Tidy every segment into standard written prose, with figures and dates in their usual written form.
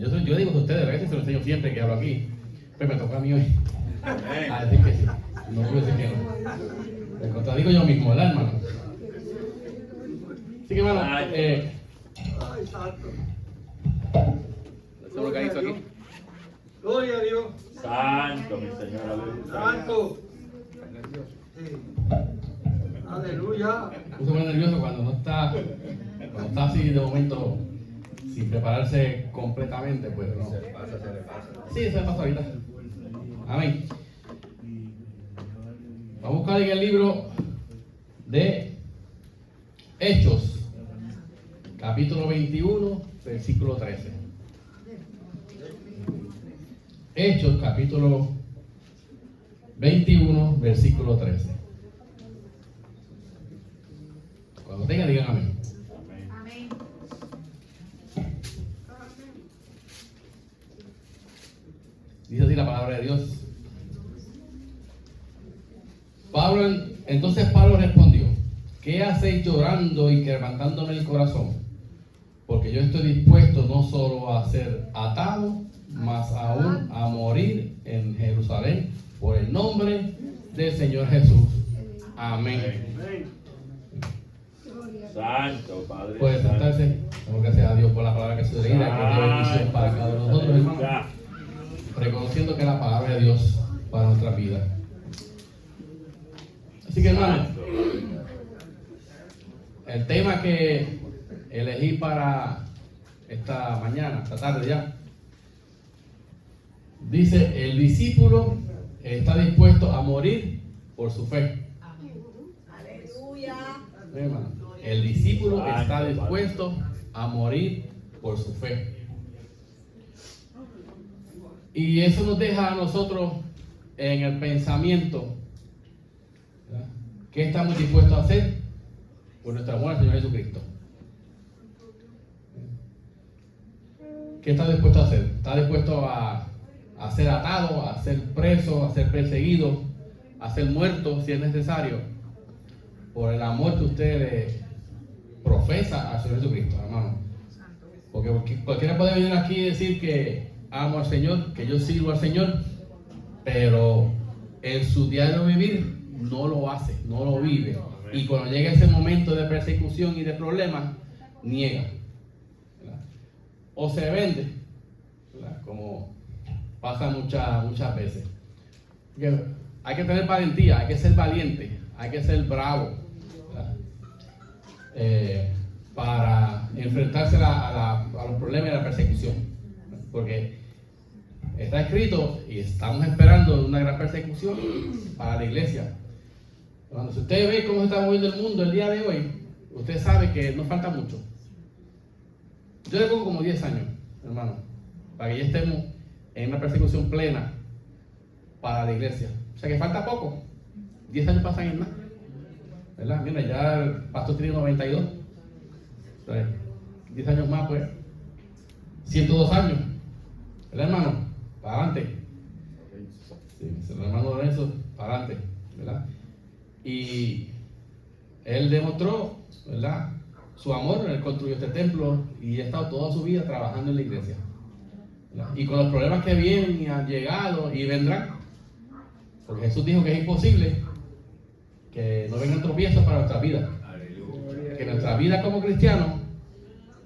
Yo digo que ustedes, a veces se lo enseño siempre que hablo aquí, pues me toca a mí hoy a decir que sí, no puedo decir que no. Me contradigo yo mismo, ¿verdad, hermano? Así que, hermano, ¿se lo organizo aquí? Gloria a Dios. Santo, mi Señor. Santo. Sí. Aleluya. Uno se pone nervioso cuando está así de momento sin prepararse completamente, pues no. Se le pasa. Sí, eso me pasa ahorita. Amén. Vamos a buscar en el libro de Hechos, capítulo 21, versículo 13. Hechos, capítulo 21, versículo 13. Cuando tengan, digan amén. Amén. Dice así la palabra de Dios. Entonces Pablo respondió: ¿qué hacéis llorando y quebrantándome el corazón? Porque yo estoy dispuesto no solo a ser atado, mas aún a morir en Jerusalén por el nombre del Señor Jesús. Amén. Santo, Padre. Puede sentarse. Damos gracias a Dios por la palabra que se leída, que es de bendición para cada uno de nosotros, hermanos. Reconociendo que es la palabra de Dios para nuestra vida. Así que, hermanos, el tema que elegí para esta mañana, esta tarde ya, dice: el discípulo está dispuesto a morir por su fe. Aleluya. Hermano, el discípulo está dispuesto a morir por su fe. Y eso nos deja a nosotros en el pensamiento, ¿verdad? ¿Qué estamos dispuestos a hacer por nuestro amor al Señor Jesucristo? ¿Qué está dispuesto a hacer? ¿Está dispuesto a ser atado, a ser preso, a ser perseguido, a ser muerto si es necesario, por el amor que usted le profesa al Señor Jesucristo, hermano? Porque cualquiera puede venir aquí y decir que amo al Señor, que yo sirvo al Señor, pero en su diario vivir no lo hace, no lo vive. Y cuando llega ese momento de persecución y de problemas, niega, ¿verdad? O se vende, ¿verdad? Como pasa muchas veces. Porque hay que tener valentía, hay que ser valiente, hay que ser bravo, ¿verdad? Para enfrentarse a los problemas y a la persecución. Porque está escrito y estamos esperando una gran persecución para la iglesia. Cuando usted ve cómo se está moviendo el mundo el día de hoy, usted sabe que nos falta mucho. Yo le pongo como 10 años, hermano, para que ya estemos en una persecución plena para la iglesia. O sea que falta poco. 10 años pasan en más, ¿verdad? Mira, ya el pastor tiene 92. O sea, 10 años más, pues 102 años, ¿verdad, hermano? Para adelante. Sí, el hermano Lorenzo, para adelante, ¿verdad? Y él demostró, ¿verdad?, su amor. Él construyó este templo y ha estado toda su vida trabajando en la iglesia, ¿verdad? Y con los problemas que vienen y han llegado y vendrán, porque Jesús dijo que es imposible que no vengan tropiezos para nuestra vida. Que nuestra vida como cristianos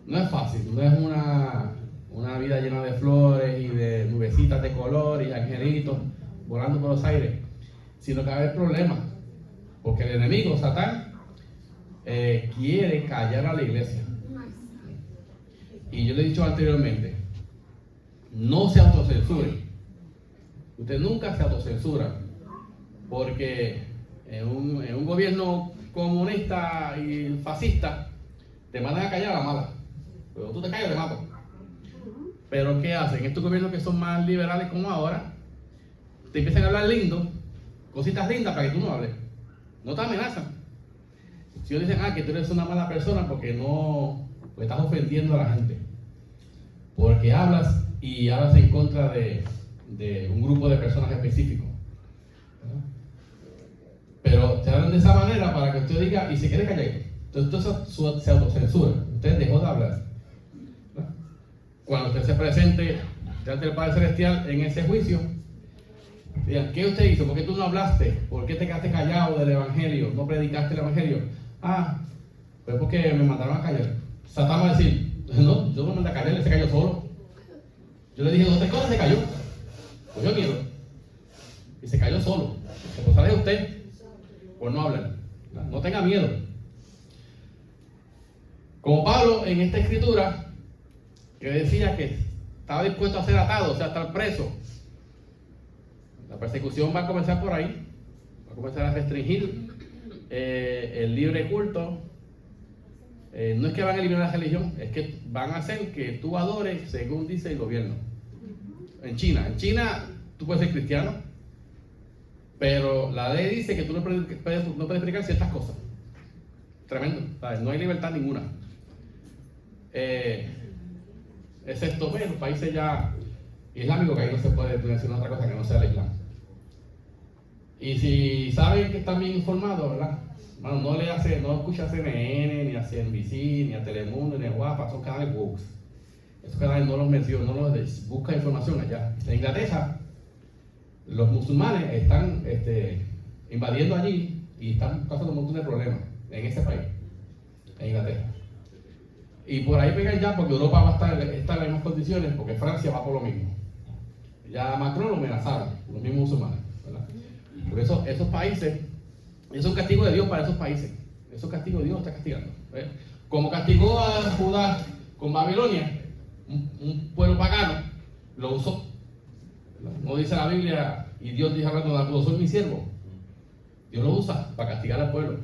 no es fácil, no es una vida llena de flores y de nubecitas de color y angelitos volando por los aires, sino que va a haber problemas, porque el enemigo, Satán, quiere callar a la iglesia. Y yo le he dicho anteriormente, no se autocensure. Usted nunca se autocensura, porque en un gobierno comunista y fascista te mandan a callar a la mala. Pero tú te callas, te mato. Pero ¿qué hacen? Estos gobiernos que son más liberales como ahora, te empiezan a hablar lindo, cositas lindas para que tú no hables. No te amenazan. Si ellos dicen, que tú eres una mala persona porque pues estás ofendiendo a la gente, porque hablas en contra de un grupo de personas específicos, ¿verdad? Pero te hablan de esa manera para que usted diga y se quede callado. Entonces se autocensura. Usted dejó de hablar, ¿verdad? cuando usted se presente delante del Padre Celestial en ese juicio, digan, ¿qué usted hizo? ¿Por qué tú no hablaste? ¿Por qué te quedaste callado del Evangelio? ¿No predicaste el Evangelio? Ah, pues porque me mandaron a callar. Satán va a decir, no, yo no mandé a callar, él se cayó solo. Yo le dije 2 o 3 cosas, se cayó. Pues yo miedo. Y se cayó solo. Pues sale usted por no hablar. No tenga miedo. Como Pablo en esta escritura, que decía que estaba dispuesto a ser atado, o sea, a estar preso. La persecución va a comenzar por ahí. Va a comenzar a restringir el libre culto. No es que van a eliminar la religión, es que van a hacer que tú adores según dice el gobierno. En China tú puedes ser cristiano, pero la ley dice que tú no puedes predicar ciertas cosas. Tremendo, ¿sabes? No hay libertad ninguna. Excepto los países ya islámicos, que ahí no se puede decir otra cosa que no sea el Islam. Y si saben que están bien informados, ¿verdad? Bueno, no escucha a CNN, ni a CNBC, ni a Telemundo, ni a Guapa, son canales woke. Esos canales no los menciono, no los busca información allá. En Inglaterra, los musulmanes están invadiendo allí y están causando un montón de problemas en ese país, en Inglaterra. Y por ahí pegan ya, porque Europa va a estar en las mismas condiciones, porque Francia va por lo mismo. Ya Macron lo amenazaron, los mismos musulmanes, ¿verdad? Porque esos países, es un castigo de Dios para esos países. Eso es castigo de Dios, está castigando. ¿Ves? Como castigó a Judá con Babilonia, un pueblo pagano, lo usó. No dice la Biblia, y Dios dice hablando de Nabucodonosor, mi siervo. Dios lo usa para castigar al pueblo.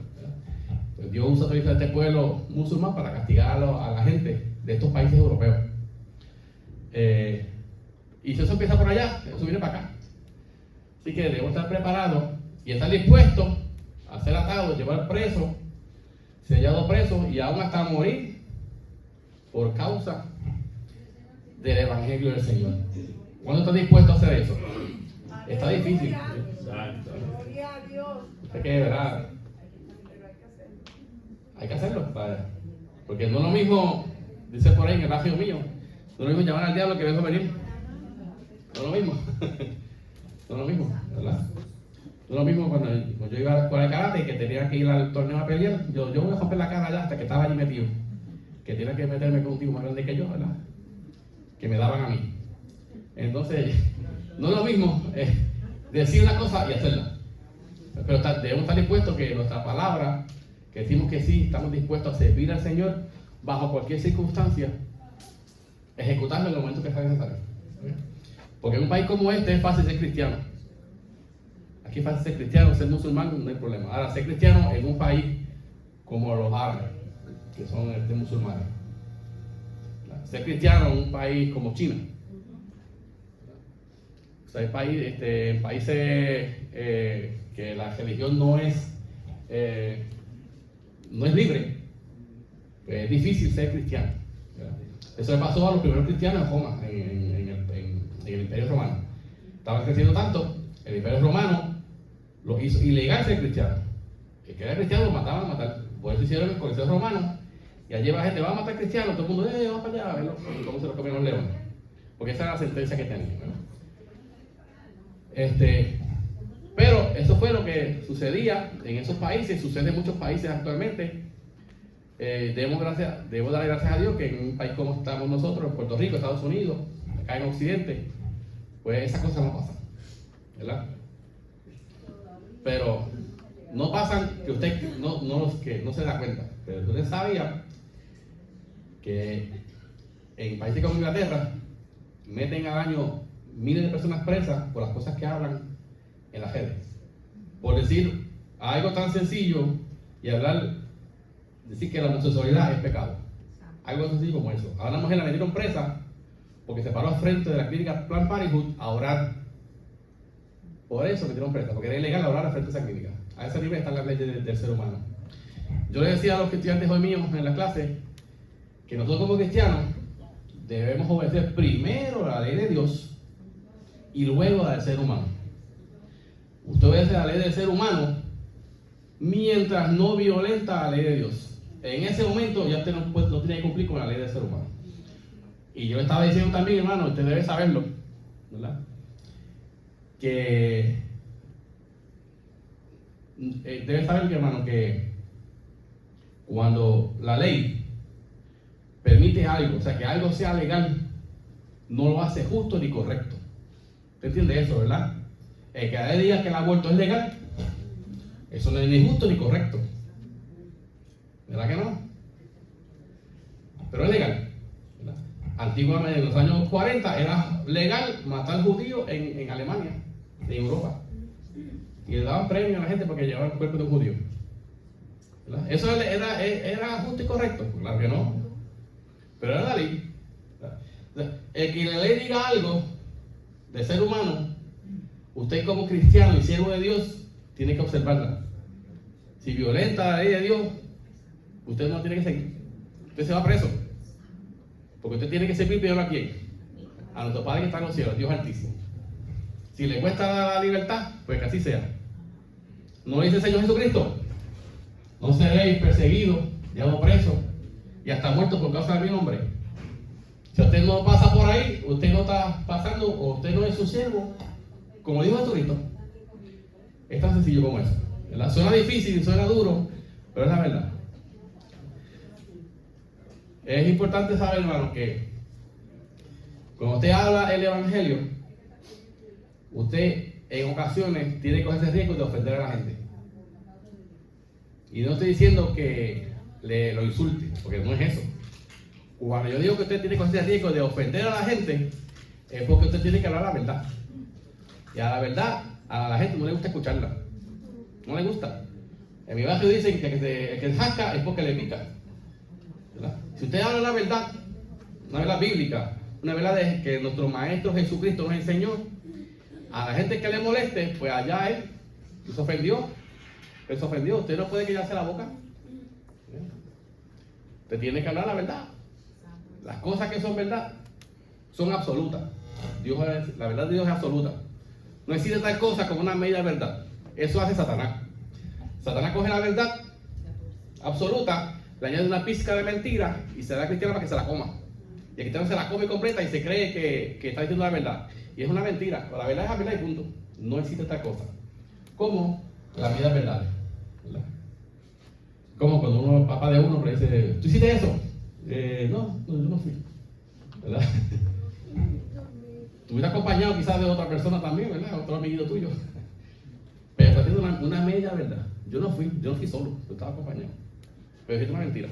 Entonces, Dios usa a este pueblo musulmán para castigar a la gente de estos países europeos. Y si eso empieza por allá, eso viene para acá. Así que debemos estar preparados y estar dispuestos a ser atados, llevar preso, sellado preso y aún hasta morir por causa del Evangelio del Señor. ¿Cuándo está dispuesto a hacer eso? Está difícil. Santo. Gloria a Dios. Es que, ¿verdad? Hay que hacerlo, padre. Porque no es lo mismo, dice por ahí en el barrio mío, no es lo mismo llamar al diablo que vengo a venir. No es lo mismo. No es lo mismo, ¿verdad? No es lo mismo cuando yo iba a la escuela de karate, que tenía que ir al torneo a pelear. Yo voy a romper la cara allá hasta que estaba allí metido. Que tenía que meterme con un tipo más grande que yo, ¿verdad? Que me daban a mí. Entonces, no es lo mismo decir una cosa y hacerla. Pero debemos estar dispuestos que nuestra palabra, que decimos que sí, estamos dispuestos a servir al Señor bajo cualquier circunstancia, ejecutarlo en el momento que sea necesario. Porque en un país como este es fácil ser cristiano. Aquí es fácil ser cristiano, ser musulmán no hay problema. Ahora, ser cristiano en un país como los árabes, que son musulmanes. Ser cristiano en un país como China. O sea, en países que la religión no es libre, pues es difícil ser cristiano. ¿Verdad? Eso le pasó a los primeros cristianos en Roma, en el Imperio Romano. Estaban creciendo tanto, el Imperio Romano los hizo ilegal ser cristiano. El que era cristiano lo mataban a matar. Por eso hicieron el Coliseo Romano, y allí va la gente, va a matar cristianos, todo el mundo, vamos para allá a verlo, cómo se lo comieron los leones. Porque esa era la sentencia que tenían, ¿no? Pero eso fue lo que sucedía en esos países, sucede en muchos países actualmente. Debo darle gracias a Dios que en un país como estamos nosotros, en Puerto Rico, Estados Unidos, acá en Occidente, pues esas cosas no pasan, ¿verdad? Pero no pasan que usted que no se da cuenta. Pero usted sabía que en países como Inglaterra meten al año miles de personas presas por las cosas que hablan en las redes. Por decir algo tan sencillo y decir que la homosexualidad es pecado. Algo tan sencillo como eso. A una mujer la metieron presa porque se paró al frente de la clínica Planned Parenthood a orar. Por eso metieron presa, porque era ilegal orar al frente de esa clínica. A ese nivel están las leyes del ser humano. Yo le decía a los estudiantes hoy míos en la clase que nosotros como cristianos debemos obedecer primero la ley de Dios y luego la del ser humano. Usted obedece la ley del ser humano mientras no violenta la ley de Dios. En ese momento ya usted no tiene que cumplir con la ley del ser humano. Y yo le estaba diciendo también, hermano, usted debe saberlo, ¿verdad? Que debe saber, hermano, que cuando la ley permite algo, o sea, que algo sea legal, no lo hace justo ni correcto. ¿Usted entiende eso, verdad? El que a él diga que el aborto es legal, eso no es ni justo ni correcto. ¿Verdad que no? Pero es legal, ¿verdad? Antiguamente, en los años 40, era legal matar judíos en Alemania, en Europa. Y le daban premio a la gente porque llevaban el cuerpo de un judío. ¿Verdad? ¿Eso era justo y correcto? Claro que no. Pero era la ley. El que la ley diga algo de ser humano, usted como cristiano y siervo de Dios, tiene que observarla. Si violenta la ley de Dios, usted no tiene que seguir. Usted se va preso. Porque usted tiene que servir primero a quién? A nuestro Padre que está en los cielos, Dios Altísimo. Si le cuesta la libertad, pues que así sea. ¿No dice el Señor Jesucristo? No seréis perseguidos, llevados presos y hasta muertos por causa de mi nombre. Si usted no pasa por ahí, usted no está pasando, o usted no es su siervo, como dijo Jesucristo. Es tan sencillo como eso, ¿verdad? Suena difícil, suena duro, pero es la verdad. Es importante saber, hermano, que cuando usted habla el Evangelio, usted en ocasiones tiene que coger ese riesgo de ofender a la gente. Y no estoy diciendo que lo insulte, porque no es eso. Cuando yo digo que usted tiene que coger ese riesgo de ofender a la gente, es porque usted tiene que hablar la verdad. Y a la verdad, a la gente no le gusta escucharla. No le gusta. En mi barrio dicen que el que jasca es porque le pica, ¿verdad? Si usted habla la verdad, una verdad bíblica, una verdad de que nuestro Maestro Jesucristo nos enseñó, a la gente que le moleste, pues allá él se ofendió. Él se ofendió. Usted no puede callarse la boca. Usted tiene que hablar la verdad. Las cosas que son verdad son absolutas. La verdad de Dios es absoluta. No existe tal cosa como una media verdad. Eso hace Satanás. Satanás coge la verdad absoluta, le añade una pizca de mentira y se da a cristiano para que se la coma. Y el cristiano se la come completa y se cree que está diciendo la verdad. Y es una mentira. Pero la verdad es la verdad y punto. No existe tal cosa como la vida verdad, ¿verdad? Como cuando uno, papá de uno, le dice, ¿tú hiciste eso? No, yo no fui, ¿verdad? Tú hubieras acompañado quizás de otra persona también, ¿verdad? Otro amiguito tuyo. Pero está haciendo una media verdad. Yo no fui solo, yo estaba acompañado. Pero es una mentira.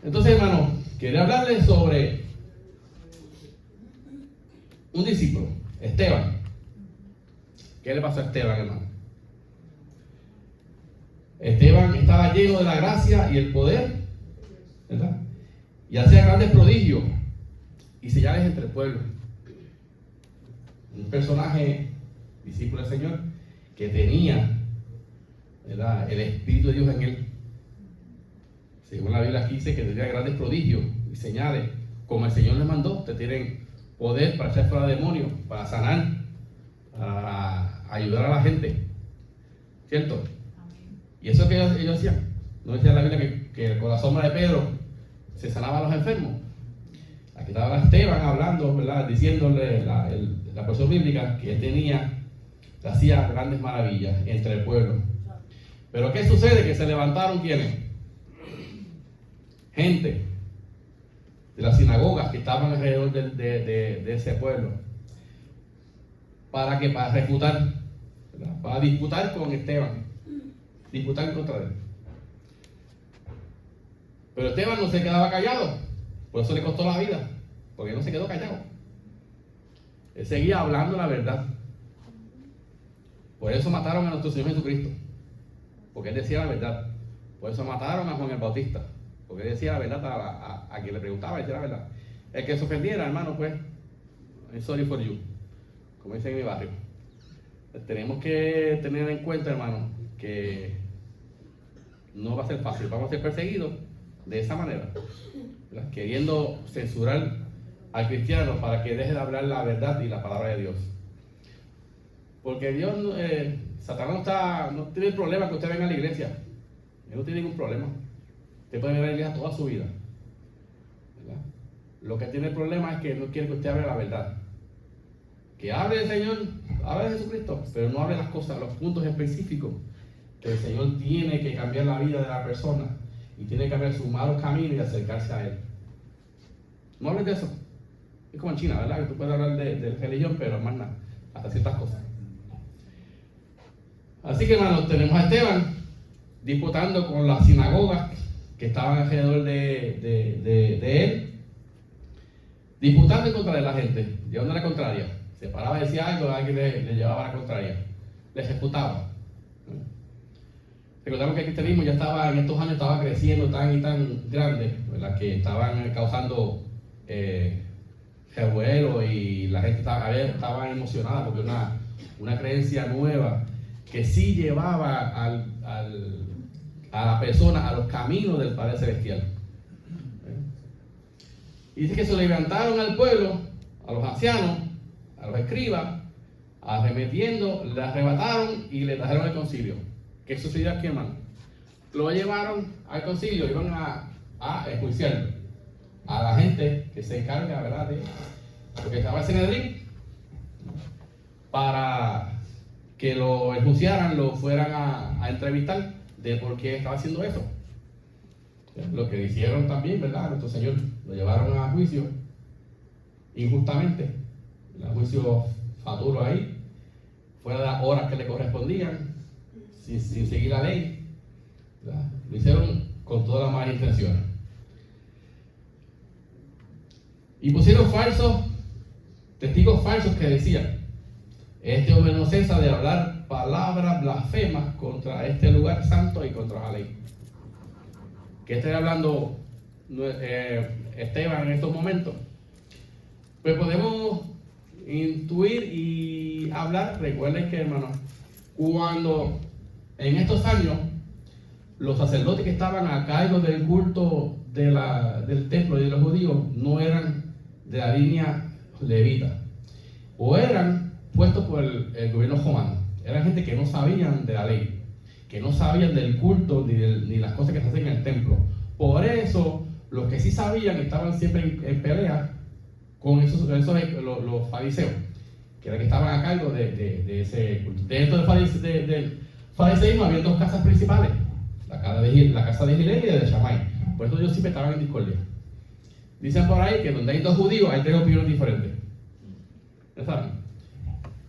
Entonces, hermano, quería hablarles sobre un discípulo, Esteban. ¿Qué le pasó a Esteban, hermano? Esteban estaba lleno de la gracia y el poder, ¿verdad? Y hacía grandes prodigios y señales entre el pueblo. Un personaje, discípulo del Señor, que tenía, ¿verdad?, el Espíritu de Dios en él. Según la Biblia aquí dice que tenía grandes prodigios y señales, como el Señor les mandó. Ustedes tienen poder para echar fuera demonios, para sanar, para ayudar a la gente, ¿cierto? Y eso que ellos hacían. No decía la Biblia que con la sombra de Pedro se sanaban los enfermos. Aquí estaba Esteban hablando, ¿verdad?, diciéndole la porción bíblica que él hacía grandes maravillas entre el pueblo. Pero ¿qué sucede? Que se levantaron ¿quiénes? Gente de las sinagogas que estaban alrededor de ese pueblo. Para refutar, ¿verdad?, para disputar con Esteban, disputar en contra de él. Pero Esteban no se quedaba callado, por eso le costó la vida, porque no se quedó callado. Él seguía hablando la verdad. Por eso mataron a nuestro Señor Jesucristo, porque él decía la verdad. Por eso mataron a Juan el Bautista, porque él decía la verdad a quien le preguntaba, decía la verdad. El que se ofendiera, hermano, pues, I'm sorry for you, como dicen en mi barrio. Tenemos que tener en cuenta, hermano, que no va a ser fácil. Vamos a ser perseguidos de esa manera, ¿verdad?, queriendo censurar al cristiano para que deje de hablar la verdad y la palabra de Dios. Porque Dios, Satanás no tiene problema que usted venga a la iglesia. Él no tiene ningún problema. Usted puede venir a la iglesia toda su vida. lo que tiene el problema es que no quiere que usted hable la verdad. Que hable del Señor, hable de Jesucristo, pero no hable las cosas, los puntos específicos que el Señor tiene que cambiar la vida de la persona y tiene que cambiar sus malos caminos y acercarse a Él. No hables de eso. Es como en China, ¿verdad? Que tú puedes hablar de religión, pero más nada, hasta ciertas cosas. Así que, hermanos, tenemos a Esteban disputando con las sinagogas que estaban alrededor de él, disputando en contra de la gente, llevando la contraria. Se paraba y decía algo, alguien le llevaba la contraria, le ejecutaba. Recordamos que el cristianismo ya estaba, en estos años, estaba creciendo tan y tan grande, ¿verdad? Que estaban causando revuelo y la gente estaba emocionada porque una creencia nueva que sí llevaba a la persona a los caminos del Padre Celestial. Y dice que se levantaron al pueblo, a los ancianos, a los escribas, arremetiendo, le arrebataron y le trajeron al concilio. ¿Qué sucedió aquí, hermano? Lo llevaron al concilio, iban a enjuiciarlo a la gente que se encarga, ¿verdad?, de lo que estaba el Sanedrín, para que lo enjuiciaran, lo fueran a entrevistar de por qué estaba haciendo eso. Lo que hicieron también, ¿verdad? Nuestro Señor lo llevaron a juicio injustamente, a juicio faturo ahí, fuera de las horas que le correspondían, sin seguir la ley, ¿verdad? Lo hicieron con todas las malas intenciones. Y pusieron testigos falsos que decían: este hombre no cesa de hablar palabras blasfemas contra este lugar santo y contra la ley. ¿Qué está hablando Esteban en estos momentos? Pues podemos intuir y hablar. Recuerden que, hermanos, cuando en estos años los sacerdotes que estaban a cargo del culto del templo y de los judíos no eran de la línea levita, o eran puestos por el gobierno romano. Eran gente que no sabían de la ley, que no sabían del culto ni las cosas que se hacen en el templo. Por eso, los que sí sabían estaban siempre en pelea con los fariseos, que eran que estaban a cargo de ese culto. Dentro del fariseísmo había dos casas principales, la casa de Gilel y la de Shammai. Por eso ellos siempre estaban en discordia. Dicen por ahí que donde hay dos judíos hay tres opiniones diferentes. ¿Ya saben?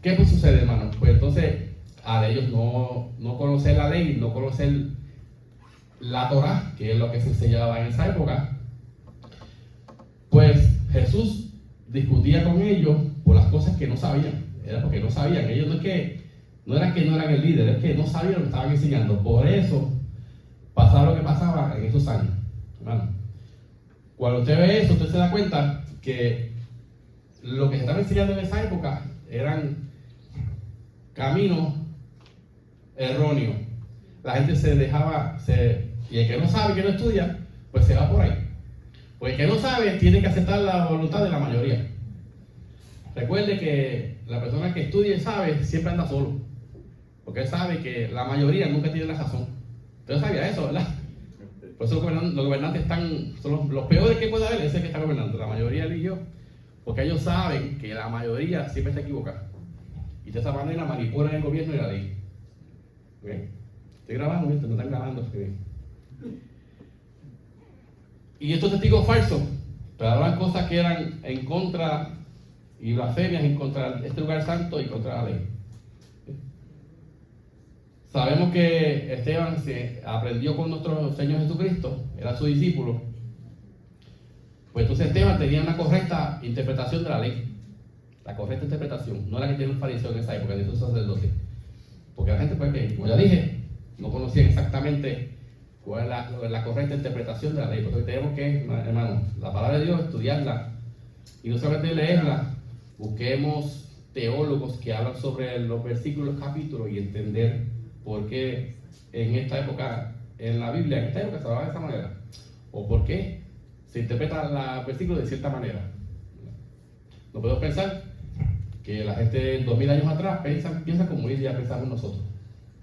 ¿Qué pues sucede, hermano? Pues entonces, al ellos no conocer la ley, no conocer la Torah, que es lo que se enseñaba en esa época, pues Jesús discutía con ellos por las cosas que no sabían. Era porque no sabían. Ellos no eran que no eran el líder, es que no sabían lo que estaban enseñando. Por eso pasaba lo que pasaba en esos años, hermano. Cuando usted ve eso, usted se da cuenta que lo que se estaba enseñando en esa época eran caminos erróneos. La gente se dejaba, y el que no sabe, que no estudia, pues se va por ahí. Pues el que no sabe tiene que aceptar la voluntad de la mayoría. Recuerde que la persona que estudia y sabe siempre anda solo, porque él sabe que la mayoría nunca tiene la razón. Usted sabía eso, ¿verdad? Por eso los gobernantes son los peores que puede haber, es el que está gobernando. La mayoría eligió, porque ellos saben que la mayoría siempre está equivocada. Y de esa manera manipulan el gobierno y la ley. ¿Okay? Estoy grabando esto, no están grabando. Y estos testigos falsos hablaban cosas que eran en contra y blasfemias en contra de este lugar santo y contra la ley. Sabemos que Esteban se aprendió con nuestro Señor Jesucristo, era su discípulo. Pues entonces Esteban tenía una correcta interpretación de la ley. La correcta interpretación, no la que tiene los fariseos en esa época, ni esos sacerdotes. Porque la gente, pues, que, como ya dije, no conocían exactamente cuál es la correcta interpretación de la ley. Por eso tenemos que, hermano, la palabra de Dios, estudiarla. Y no solamente leerla, busquemos teólogos que hablan sobre los versículos, capítulos y entender por qué en esta época, en la Biblia, en esta época se hablaba de esa manera. O por qué se interpreta los versículos de cierta manera. No podemos pensar que la gente 2000 años atrás piensa como hoy día pensamos nosotros.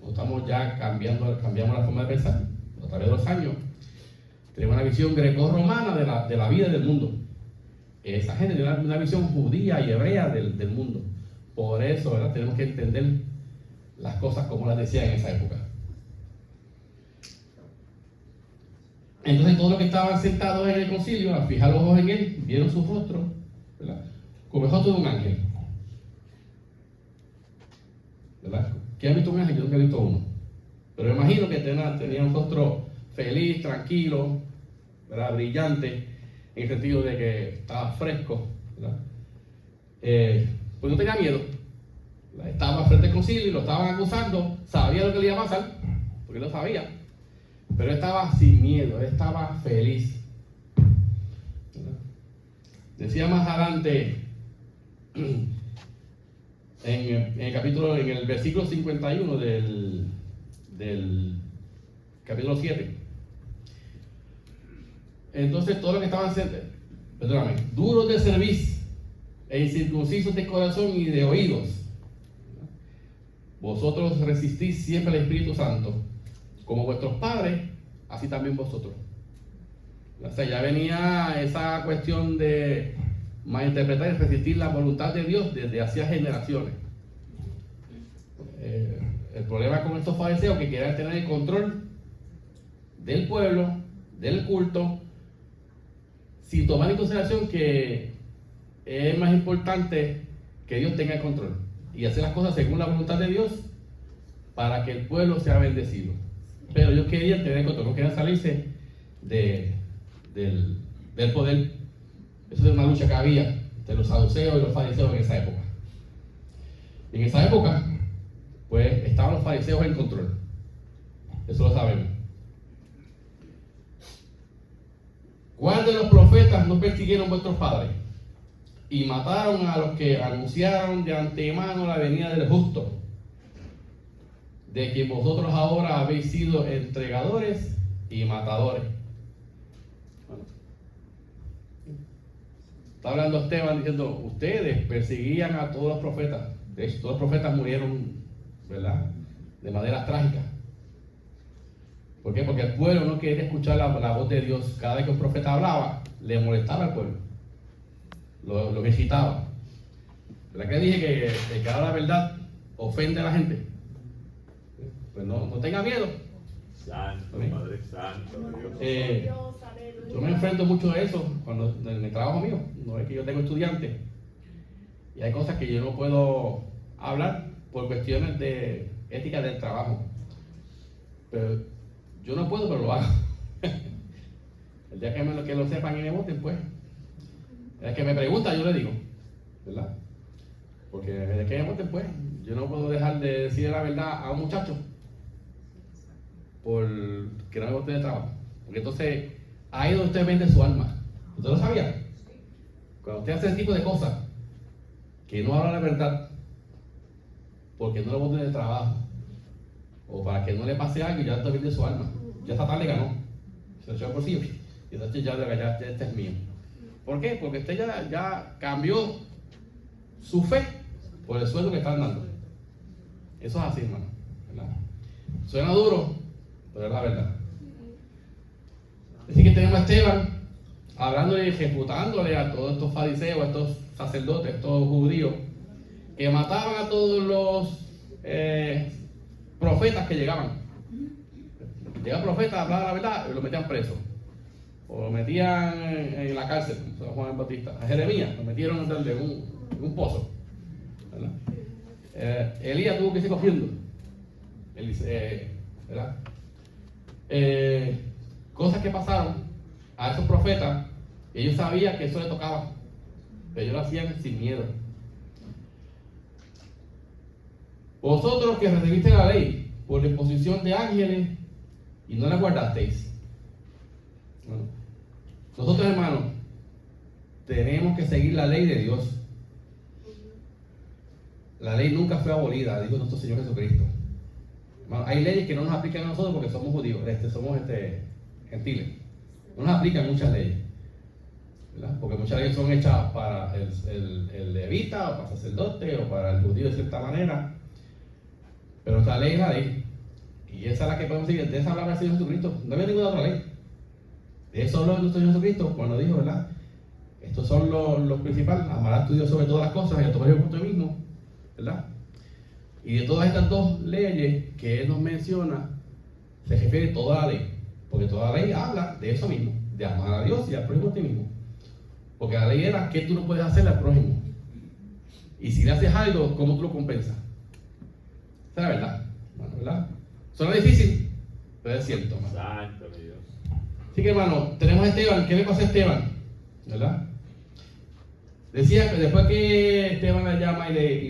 Estamos ya cambiamos la forma de pensar a través de los años. Tenemos una visión greco-romana de la vida y del mundo. esa gente tiene una visión judía y hebrea del mundo. Por eso, ¿verdad? Tenemos que entender las cosas como las decía en esa época. Entonces todos los que estaban sentados en el concilio, al fijar los ojos en él, vieron su rostro, ¿verdad?, como el rostro de un ángel. ¿Verdad? ¿Quién ha visto un ángel? Yo nunca he visto uno. Pero me imagino que tenía un rostro feliz, tranquilo, ¿verdad?, brillante, en el sentido de que estaba fresco, ¿verdad? Pues no tenía miedo. ¿Verdad? Estaba frente al concilio y lo estaban acusando, sabía lo que le iba a pasar, porque lo sabía. Pero él estaba sin miedo, él estaba feliz. ¿Verdad? Decía más adelante, en el versículo 51 del capítulo 7. Entonces todos los que estaban duros de cerviz e incircuncisos de corazón y de oídos, vosotros resistís siempre al Espíritu Santo, como vuestros padres, así también vosotros. O sea, ya venía esa cuestión de malinterpretar y resistir la voluntad de Dios desde hacía generaciones. El problema con estos fariseos que querían tener el control del pueblo, del culto, sin tomar en consideración que es más importante que Dios tenga el control y hacer las cosas según la voluntad de Dios para que el pueblo sea bendecido. Pero ellos querían tener control, no querían salirse del poder. Eso es una lucha que había entre los saduceos y los fariseos en esa época. En esa época, pues, estaban los fariseos en control. Eso lo sabemos. ¿Cuál de los profetas no persiguieron vuestros padres y mataron a los que anunciaron de antemano la venida del justo, de quien vosotros ahora habéis sido entregadores y matadores? Bueno, está hablando Esteban diciendo, ustedes perseguían a todos los profetas. De hecho, todos los profetas murieron, ¿verdad?, de manera trágica. ¿Por qué? Porque el pueblo no quería escuchar la voz de Dios. Cada vez que un profeta hablaba, le molestaba al pueblo, lo excitaba. ¿Verdad que dije que el que habla la verdad ofende a la gente? Pues no tenga miedo. Santo, Amén. Padre Santo, Dios. Yo me enfrento mucho a eso cuando en el trabajo mío. No es que yo tengo estudiantes y hay cosas que yo no puedo hablar por cuestiones de ética del trabajo, pero yo no puedo, pero lo hago. El día que lo sepan y me voten, pues el que me pregunta yo le digo, ¿verdad? Porque el día que me voten, pues yo no puedo dejar de decir la verdad a un muchacho por que no me voten de trabajo, porque entonces ahí es donde usted vende su alma. ¿Usted lo sabía? Cuando usted hace ese tipo de cosas, que no habla la verdad, porque no lo voten de trabajo, o para que no le pase algo y ya usted vende su alma. Ya Satán le ganó, se echó por sí, y entonces ya este es mío. ¿Por qué? Porque usted ya cambió su fe por el sueldo que están dando. Eso es así, hermano, ¿verdad? Suena duro, pero es la verdad. Así que tenemos a Esteban hablándole y ejecutándole a todos estos fariseos, a estos sacerdotes, a estos judíos que mataban a todos los profetas que llegaban. Llegaba profeta, hablaba la verdad y lo metían preso, o lo metían en la cárcel, como Juan el Bautista. A Jeremías lo metieron en un pozo, ¿verdad? Elías tuvo que irse cogiendo, ¿verdad? Cosas que pasaron a esos profetas, ellos sabían que eso les tocaba, pero ellos lo hacían sin miedo. Vosotros que recibiste la ley por la imposición de ángeles y no la guardasteis. Bueno, nosotros, hermanos, tenemos que seguir la ley de Dios. La ley nunca fue abolida, dijo nuestro Señor Jesucristo. Hermano, hay leyes que no nos aplican a nosotros porque somos judíos, somos gentiles. No nos aplican muchas leyes, ¿verdad? Porque muchas leyes son hechas para el levita, o para el sacerdote, o para el judío de cierta manera. Pero nuestra ley es la ley. Y esa es la que podemos seguir. De esa hablaba el Señor Jesucristo. No había ninguna otra ley. De eso habló nuestro Señor Jesucristo cuando dijo, ¿verdad?, Estos son los principales: amarás a tu Dios sobre todas las cosas y a tu prójimo como tú mismo, ¿verdad? Y de todas estas dos leyes que él nos menciona, se refiere toda la ley, porque toda la ley habla de eso mismo, de amar a Dios y al prójimo a ti mismo. Porque la ley era que tú no puedes hacerle al prójimo. Y si le haces algo, ¿cómo tú lo compensas? Esa es la verdad. Bueno, ¿verdad? Suena difícil, pero es cierto, hermano. Santo mi Dios. Así que, hermano, tenemos a Esteban. ¿Qué le pasa a Esteban? ¿Verdad? Decía que después que Esteban le llama y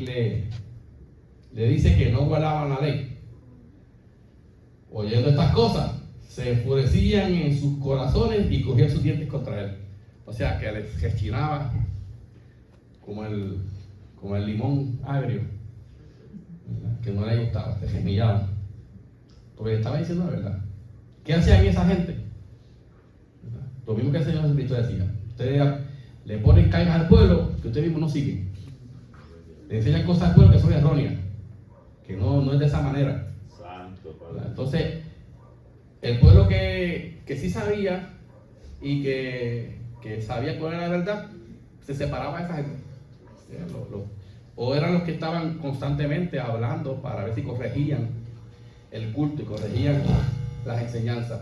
le dice que no guardaban la ley, oyendo estas cosas, se enfurecían en sus corazones y cogían sus dientes contra él. O sea, que les rechinaba como el limón agrio, ¿verdad? Que no le gustaba, se gemillaban, porque le estaba diciendo la verdad. ¿Qué hacían esa gente? ¿Verdad? Lo mismo que el Señor Jesucristo decía: ustedes le ponen cargas al pueblo que ustedes mismos no siguen, le enseñan cosas al pueblo que son erróneas, que no es de esa manera. Santo ¿Verdad? Padre. Entonces, el pueblo que sí sabía y que sabía cuál era la verdad, se separaba de esa gente. O eran los que estaban constantemente hablando para ver si corregían el culto y corregían las enseñanzas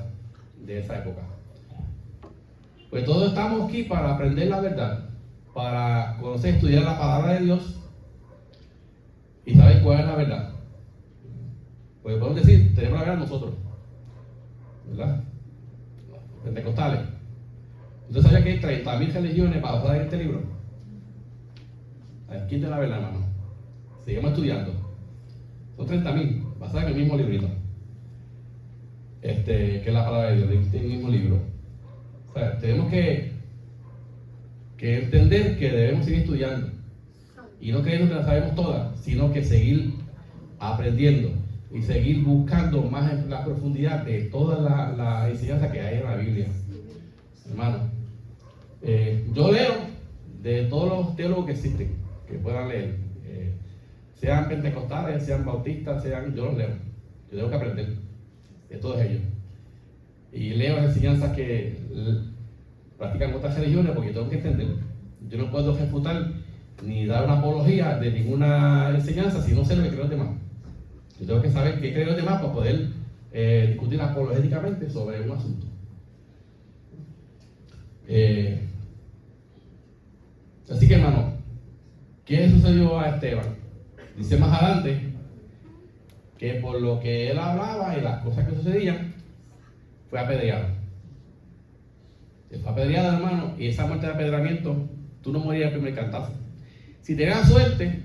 de esa época. Pues todos estamos aquí para aprender la verdad, para conocer, estudiar la palabra de Dios y saber cuál es la verdad. Pues podemos decir, tenemos la verdad nosotros, ¿verdad? Pentecostales. ¿Usted sabía que hay 30.000 religiones basadas en este libro? ¿Quién tiene la verdad, hermano? Seguimos estudiando. Son 30.000 basadas en el mismo librito, que es la palabra de Dios, en el mismo libro. O sea, tenemos que entender que debemos seguir estudiando y no creyendo que la sabemos todas, sino que seguir aprendiendo y seguir buscando más en la profundidad de toda la enseñanza que hay en la Biblia. Hermano, yo leo de todos los teólogos que existen, que puedan leer, sean pentecostales, sean bautistas, yo los leo. Yo tengo que aprender de todos ellos. Y leo las enseñanzas que practican otras religiones, porque tengo que entender. Yo no puedo refutar ni dar una apología de ninguna enseñanza si no sé lo que creen los demás. Yo tengo que saber qué creen los demás para poder discutir apologéticamente sobre un asunto. Así que, hermano, ¿qué sucedió a Esteban? Dice más adelante que por lo que él hablaba y las cosas que sucedían, fue apedreado. Fue apedreado, hermano, y esa muerte de apedreamiento, tú no morías el primer cantazo. Si tenías suerte,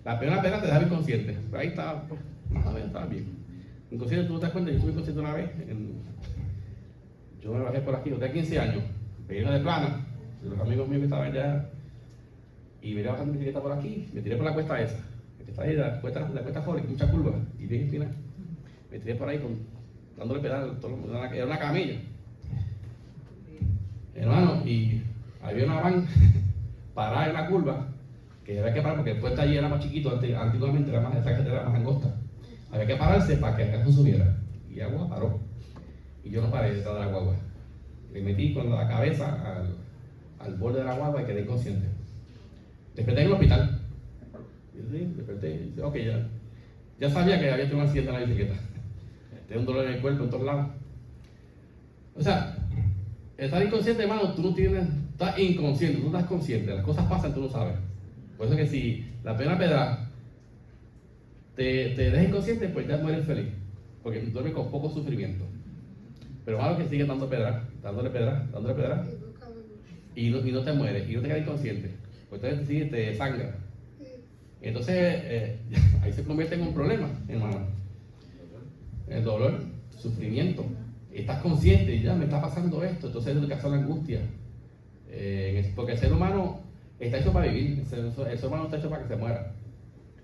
la primera pedra te dejaba inconsciente. Pero ahí estaba, pues, más o menos estaba bien. Inconsciente, tú no te das cuenta, yo estuve inconsciente una vez. Yo me bajé por aquí, yo tenía 15 años, venía de plana, de los amigos míos que estaban allá, y venía bajando mi bicicleta por aquí, me tiré por la cuesta esa, que está ahí, la cuesta Jorge, mucha curva, y bien espina. Me tiré por ahí dándole pedal, era una camilla. Hermano, y había una van parada en la curva, que había que parar porque el puente allí era más chiquito, antiguamente era más, esa carretera era más angosta. Había que pararse para que el carro subiera, y agua paró. Y yo no paré detrás de la guagua. Me metí con la cabeza al borde de la guagua y quedé inconsciente. Desperté en el hospital. Sí, desperté. Ok, ya sabía que había tenido un accidente en la bicicleta. Tenía un dolor en el cuerpo en todos lados. O sea, estar inconsciente, hermano, tú no tienes, estás inconsciente, tú estás consciente, las cosas pasan, tú no sabes. Por eso que si la primera pedra te deja inconsciente, pues ya mueres feliz, porque duermes con poco sufrimiento. Pero malo que sigues dándole pedra, y no te mueres, y no te quedas inconsciente, pues entonces te sangra. Entonces, ahí se convierte en un problema, hermano. El dolor, sufrimiento. Estás consciente y ya me está pasando esto, entonces es lo que hace la angustia. Porque el ser humano está hecho para vivir, el ser humano no está hecho para que se muera.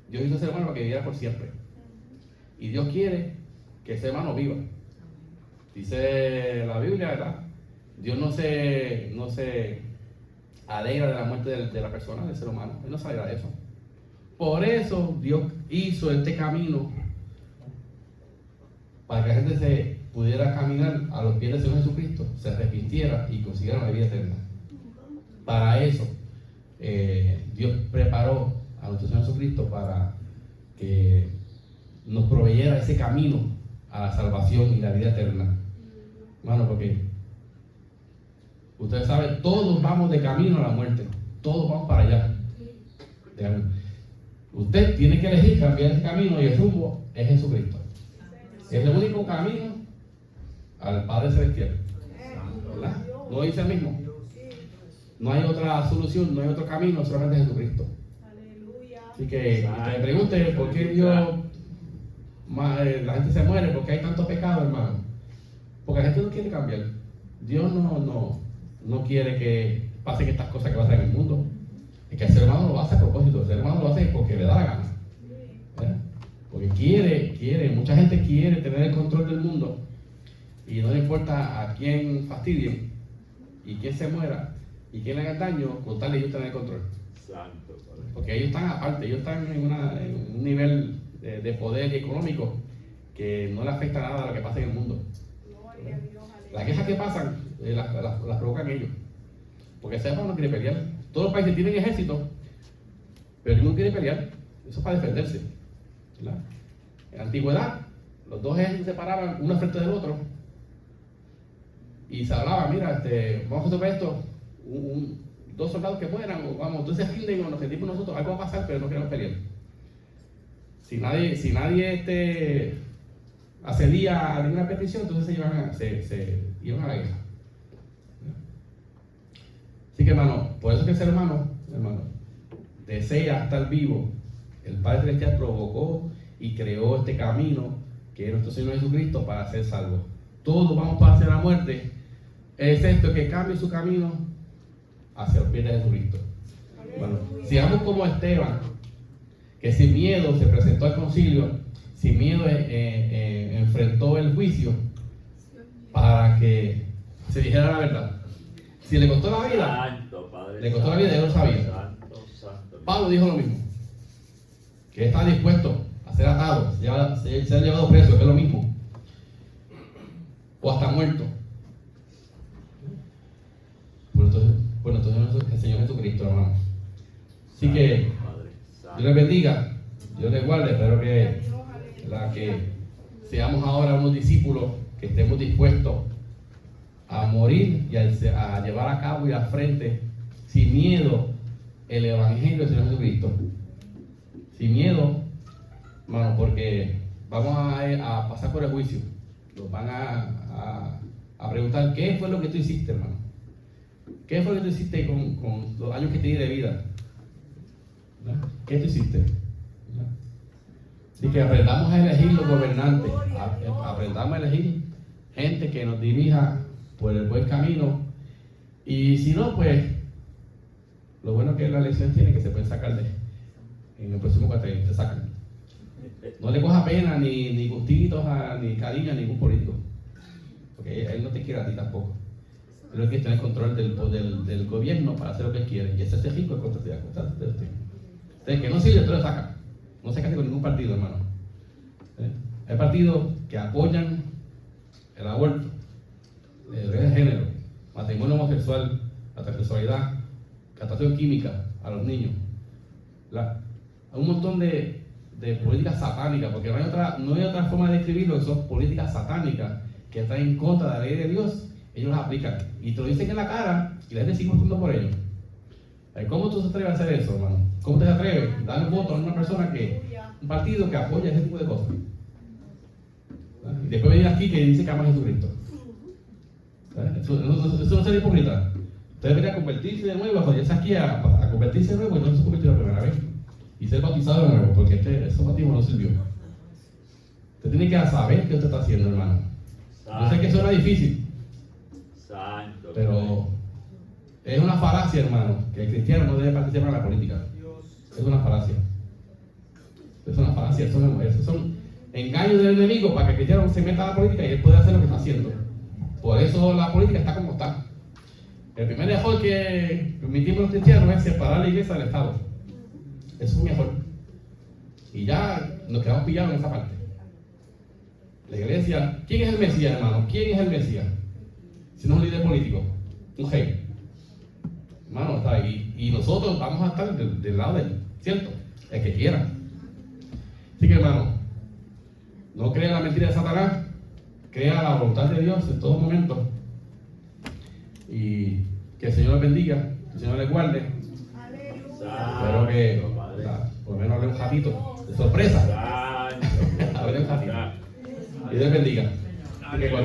Dios hizo al ser humano para que viviera por siempre. Y Dios quiere que el ser humano viva. Dice la Biblia, ¿verdad? Dios no se alegra de la muerte de la persona, del ser humano. Él no se alegra de eso. Por eso Dios hizo este camino para que la gente se pudiera caminar a los pies del Señor Jesucristo, se arrepintiera y consiguiera la vida eterna. Para eso, Dios preparó a nuestro Señor Jesucristo para que nos proveyera ese camino a la salvación y la vida eterna. Hermano, porque ustedes saben, todos vamos de camino a la muerte. Todos vamos para allá. Usted tiene que elegir cambiar el camino y el rumbo es Jesucristo. Es el único camino al Padre Celestial. ¿Verdad? No dice el mismo. No hay otra solución, no hay otro camino, solamente Jesucristo. Así que me pregunte por qué Dios, la gente se muere, porque hay tanto pecado, hermano. Porque la gente no quiere cambiar. Dios no quiere que pasen estas cosas que pasan en el mundo. Es que el ser humano lo hace a propósito, el ser humano lo hace porque le da la gana. ¿Verdad? Porque quiere, mucha gente quiere tener el control del mundo y no le importa a quién fastidien y quién se muera y quién le haga daño, con tal de ellos tener el control. Santo, Padre. Porque ellos están aparte, ellos están en un nivel de poder y económico que no le afecta nada a lo que pasa en el mundo. Las quejas que pasan las provocan ellos. Porque ese hermano no quiere pelear. Todos los países tienen ejército, pero ninguno quiere pelear. Eso es para defenderse. ¿Verdad? En la antigüedad, los dos ejércitos se paraban uno frente del otro y se hablaba, mira, vamos a resolver esto, dos soldados que mueran, o vamos, entonces rinden o nos rendimos nosotros, algo va a pasar, pero no queremos pelear. Si nadie accedía a ninguna petición, entonces se iban a la guerra. Así que, hermano, por eso es que el ser humano, desea estar vivo. El Padre Celestial provocó y creó este camino que es nuestro Señor Jesucristo para ser salvos. Todos vamos para hacia la muerte, excepto que cambie su camino hacia los pies de Jesucristo. Bueno, sigamos como Esteban, que sin miedo se presentó al concilio, sin miedo enfrentó el juicio para que se dijera la verdad. Si le costó la vida, Santo, Padre. le costó la vida y él lo sabía. Santo. Pablo dijo lo mismo, que está dispuesto a ser atado, ser llevado preso, que es lo mismo, o hasta muerto. Bueno, entonces el Señor Jesucristo, hermano. Así que Dios les bendiga, Dios les guarde. Espero que seamos ahora unos discípulos que estemos dispuestos a morir y a llevar a cabo y al frente sin miedo el Evangelio del Señor Jesucristo. Sin miedo, hermano, porque vamos a pasar por el juicio. Nos van a preguntar, ¿qué fue lo que tú hiciste, hermano? ¿Qué fue lo que tú hiciste con los años que te di de vida? ¿Verdad? ¿Qué tú hiciste? ¿Verdad? Así que aprendamos a elegir los gobernantes, aprendamos a elegir gente que nos dirija por el buen camino, y si no, pues lo bueno es que la elección tiene que se pueden sacar en el próximo cuatrenio, te sacan. No le coja pena ni gustitos ni cariño a ningún político, porque él no te quiere a ti tampoco. Él lo que tiene el control del gobierno para hacer lo que él quiere, y ese es rico en contra de usted. Entonces, que no sirve, tú lo sacas. No se case con ningún partido, hermano. Hay partidos que apoyan el aborto, el de género, matrimonio homosexual, la transexualidad, castración química a los niños. Hay un montón de políticas satánicas, porque no hay otra forma de describirlo, que son políticas satánicas que están en contra de la ley de Dios. Ellos las aplican y te lo dicen en la cara y la gente sigue votando por ellos. ¿Cómo tú te atreves a hacer eso, hermano? ¿Cómo te atreves a dar un voto a una persona un partido que apoya ese tipo de cosas? Y después venir aquí que dice que ama a Jesucristo. Eso no sería hipócrita. Usted debería convertirse de nuevo, joderse aquí a convertirse de nuevo y no se convirtió la primera vez. Y ser bautizado de nuevo, porque ese bautismo no sirvió. Usted tiene que saber qué usted está haciendo, hermano. Yo sé que eso era difícil. Santo. Pero es una falacia, hermano, que el cristiano no debe participar en la política. Es una falacia. Es una falacia. Esos son engaños del enemigo para que el cristiano se meta a la política y él pueda hacer lo que está haciendo. Por eso la política está como está. El primer error que permitimos los cristianos es separar la iglesia del Estado. Eso es un error. Y ya nos quedamos pillados en esa parte. La iglesia, ¿quién es el Mesías, hermano? ¿Quién es el Mesías? Si no es un líder político, un rey. hermano, está ahí. Y nosotros vamos a estar del lado de él, ¿cierto? El que quiera. Así que, hermano, no crea la mentira de Satanás, crea la voluntad de Dios en todo momento. Y que el Señor les bendiga, que el Señor les guarde. Espero que, por lo menos hable un ratito de sorpresa. Santo. Hable un ratito. Y Dios les bendiga. Y que cualquier